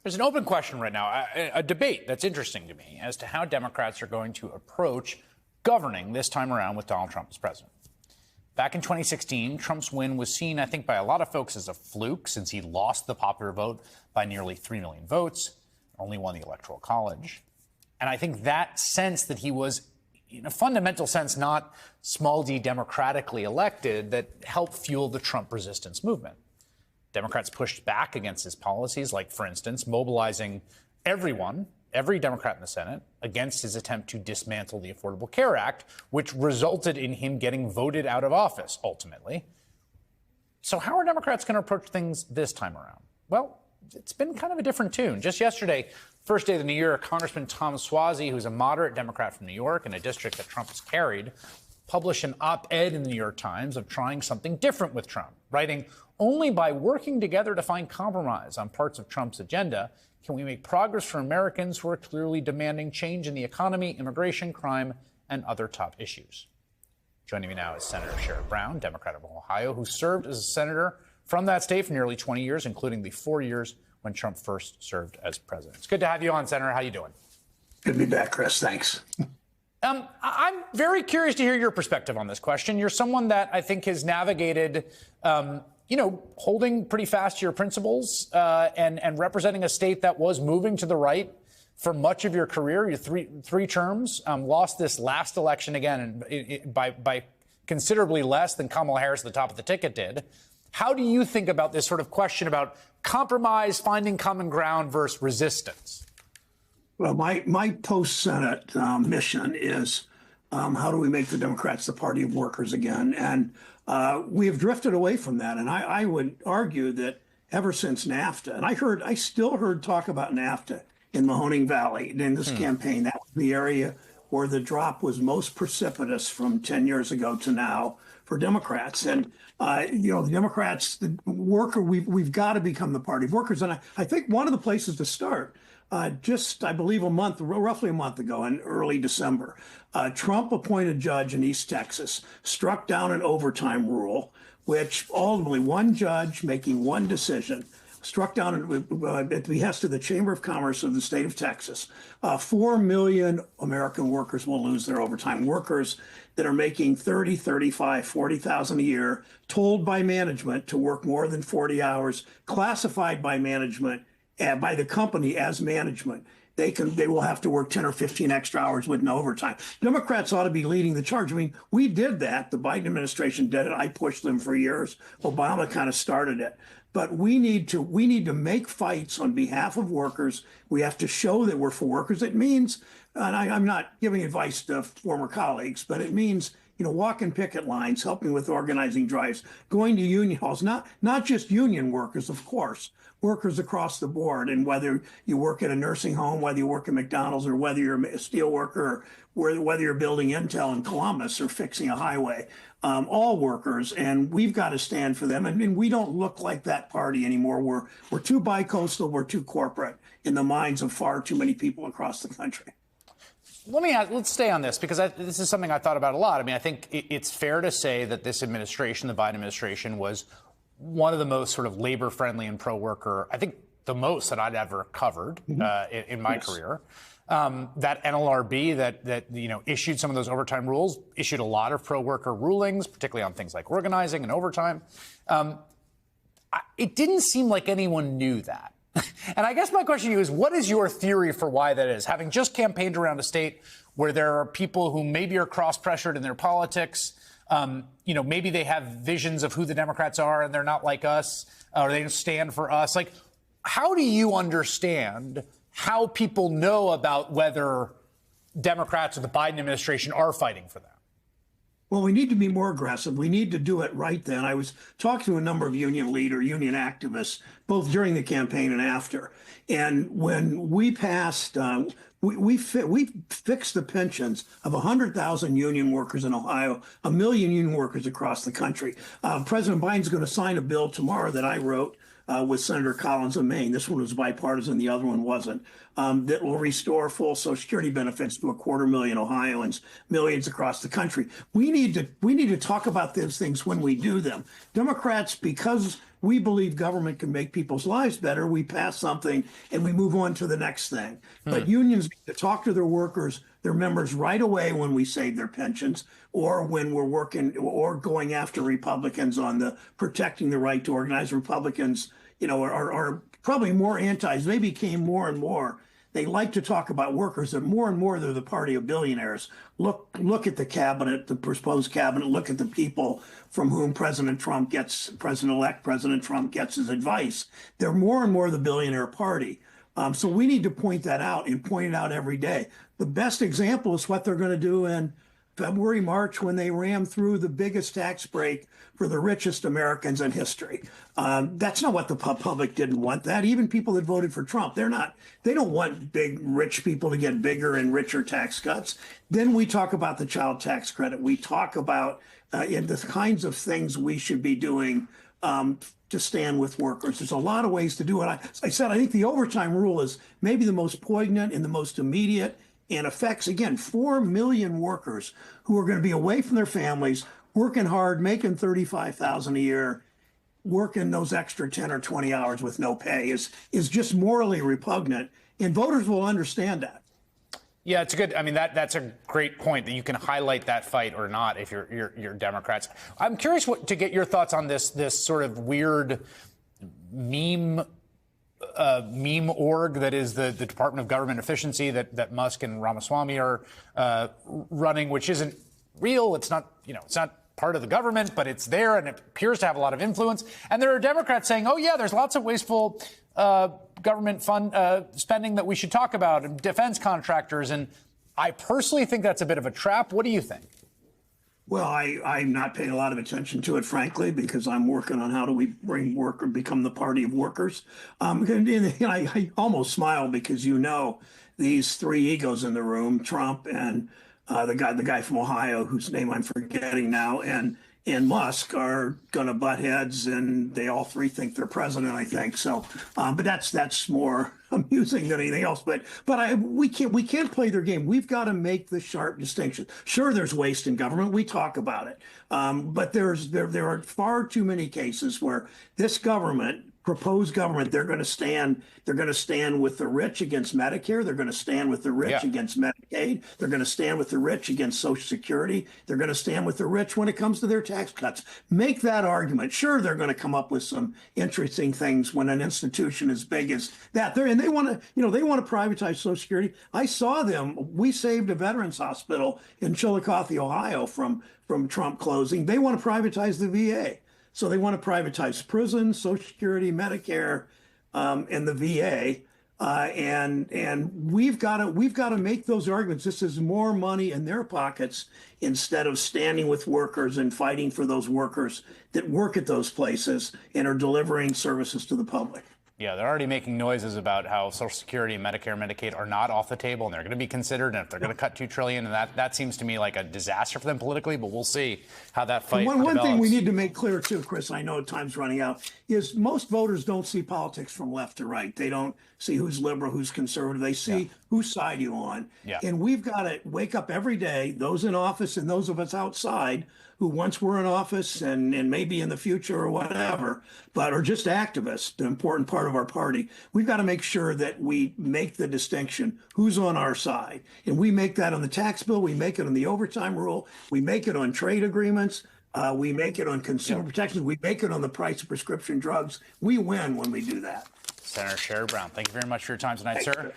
There's an open question right now, a debate that's interesting to me as to how Democrats are going to approach governing this time around with Donald Trump as president. Back in 2016, Trump's win was seen, I think, by a lot of folks as a fluke since he lost the popular vote by nearly 3 million votes, only won the Electoral College. And I think that sense that he was, in a fundamental sense, not small d democratically elected, that helped fuel the Trump resistance movement. Democrats pushed back against his policies, like, for instance, mobilizing every Democrat in the Senate against his attempt to dismantle the Affordable Care Act, which resulted in him getting voted out of office, ultimately. So how are Democrats going to approach things this time around? Well, it's been kind of a different tune. Just yesterday, first day of the new year, Congressman Tom Suozzi, who's a moderate Democrat from New York in a district that Trump has carried, published an op-ed in the New York Times of trying something different with Trump, writing, "Only by working together to find compromise on parts of Trump's agenda can we make progress for Americans who are clearly demanding change in the economy, immigration, crime, and other top issues." Joining me now is Senator Sherrod Brown, Democrat of Ohio, who served as a senator from that state for nearly 20 years, including the 4 years when Trump first served as president. It's good to have you on, Senator. How you doing? Good to be back, Chris. Thanks. I'm very curious to hear your perspective on this question. You're someone that I think has navigated, holding pretty fast to your principles and representing a state that was moving to the right for much of your career. Your three terms, lost this last election again by considerably less than Kamala Harris at the top of the ticket did. How do you think about this sort of question about compromise, finding common ground versus resistance? Well, my post-Senate mission is how do we make the Democrats the party of workers again? And we have drifted away from that. And I would argue that ever since NAFTA, and I still heard talk about NAFTA in Mahoning Valley in this campaign. That was the area where the drop was most precipitous from 10 years ago to now for Democrats. And, the Democrats, the worker, we've got to become the party of workers. And I think one of the places to start, I believe roughly a month ago in early December, Trump appointed judge in East Texas, struck down an overtime rule, which ultimately one judge making one decision, struck down at the behest of the Chamber of Commerce of the state of Texas. 4 million American workers will lose their overtime. Workers that are making 30, 35, 40,000 a year, told by management to work more than 40 hours, classified by management, by the company as management. They will have to work 10 or 15 extra hours with no overtime. Democrats ought to be leading the charge. I mean, we did that. The Biden administration did it. I pushed them for years. Obama kind of started it. But we need to make fights on behalf of workers. We have to show that we're for workers. It means, and I'm not giving advice to former colleagues, but it means, walking picket lines, helping with organizing drives, going to union halls, not just union workers, of course, workers across the board. And whether you work at a nursing home, whether you work at McDonald's, or whether you're a steel worker, or whether you're building Intel in Columbus or fixing a highway, all workers, and we've got to stand for them. And we don't look like that party anymore. We're too bicoastal, we're too corporate in the minds of far too many people across the country. Let's stay on this, because this is something I thought about a lot. I mean, I think it's fair to say that this administration, the Biden administration, was one of the most sort of labor-friendly and pro-worker, I think the most that I'd ever covered in my career. That NLRB that issued some of those overtime rules, issued a lot of pro-worker rulings, particularly on things like organizing and overtime. It didn't seem like anyone knew that. And I guess my question to you is, what is your theory for why that is? Having just campaigned around a state where there are people who maybe are cross-pressured in their politics, maybe they have visions of who the Democrats are and they're not like us, or they don't stand for us. Like, how do you understand how people know about whether Democrats or the Biden administration are fighting for them? Well, we need to be more aggressive. We need to do it right then. I was talking to a number of union activists, both during the campaign and after. And when we passed, we fixed the pensions of 100,000 union workers in Ohio, 1 million union workers across the country. President Biden's going to sign a bill tomorrow that I wrote with Senator Collins of Maine. This one was bipartisan, the other one wasn't. That will restore full Social Security benefits to 250,000 Ohioans, millions across the country. We need to talk about those things when we do them. Democrats, because we believe government can make people's lives better. We pass something and we move on to the next thing. But unions need to talk to their workers, their members right away when we save their pensions, or when we're working or going after Republicans on the protecting the right to organize. Republicans, are probably more anti. They became more and more. They like to talk about workers, and more they're the party of billionaires. Look at the cabinet, the proposed cabinet. Look at the people from whom President-elect President Trump gets his advice. They're more and more the billionaire party. So we need to point that out and point it out every day. The best example is what they're going to do in February, March, when they ram through the biggest tax break for the richest Americans in history. That's not what the public didn't want. That even people that voted for Trump, they don't want big rich people to get bigger and richer tax cuts. Then we talk about the child tax credit. We talk about the kinds of things we should be doing to stand with workers. There's a lot of ways to do it. As I said, I think the overtime rule is maybe the most poignant and the most immediate, and affects, again, 4 million workers who are going to be away from their families, working hard, making $35,000 a year, working those extra 10 or 20 hours with no pay is just morally repugnant, and voters will understand that. Yeah, it's good. I mean, that's a great point that you can highlight that fight or not if you're Democrats. I'm curious to get your thoughts on this sort of weird meme org that is the Department of Government Efficiency that Musk and Ramaswamy are running, which isn't real. It's not, it's not part of the government, but it's there and it appears to have a lot of influence. And there are Democrats saying, oh, yeah, there's lots of wasteful government spending that we should talk about, and defense contractors. And I personally think that's a bit of a trap. What do you think? Well, I'm not paying a lot of attention to it, frankly, because I'm working on how do we bring work become the party of workers. And I almost smile because these three egos in the room, Trump and the guy from Ohio whose name I'm forgetting now, and Musk are going to butt heads, and they all three think they're president, I think. So, but that's more amusing than anything else. But we can't play their game. We've got to make the sharp distinction. Sure, there's waste in government. We talk about it, but there are far too many cases where this proposed government, they're going to stand with the rich against Medicare. They're going to stand with the rich against Medicaid. They're going to stand with the rich against Social Security. They're going to stand with the rich when it comes to their tax cuts. Make that argument. Sure, they're going to come up with some interesting things when an institution as big as that. And they want to privatize Social Security. I saw them. We saved a veterans hospital in Chillicothe, Ohio, from Trump closing. They want to privatize the VA. So they want to privatize prisons, Social Security, Medicare, and the VA, and we've got to make those arguments. This is more money in their pockets instead of standing with workers and fighting for those workers that work at those places and are delivering services to the public. Yeah, they're already making noises about how Social Security and Medicare and Medicaid are not off the table, and they're going to be considered. And if they're going to cut $2 trillion, and that seems to me like a disaster for them politically. But we'll see how that fight develops. One thing we need to make clear too, Chris, I know time's running out, is most voters don't see politics from left to right. They don't see who's liberal, who's conservative. They see whose side you on. Yeah. And we've got to wake up every day, those in office and those of us outside who once were in office and maybe in the future or whatever, but are just activists, the important part of our party. We've got to make sure that we make the distinction, who's on our side. And we make that on the tax bill. We make it on the overtime rule. We make it on trade agreements. We make it on consumer protections. We make it on the price of prescription drugs. We win when we do that. Senator Sherrod Brown, thank you very much for your time tonight, sir.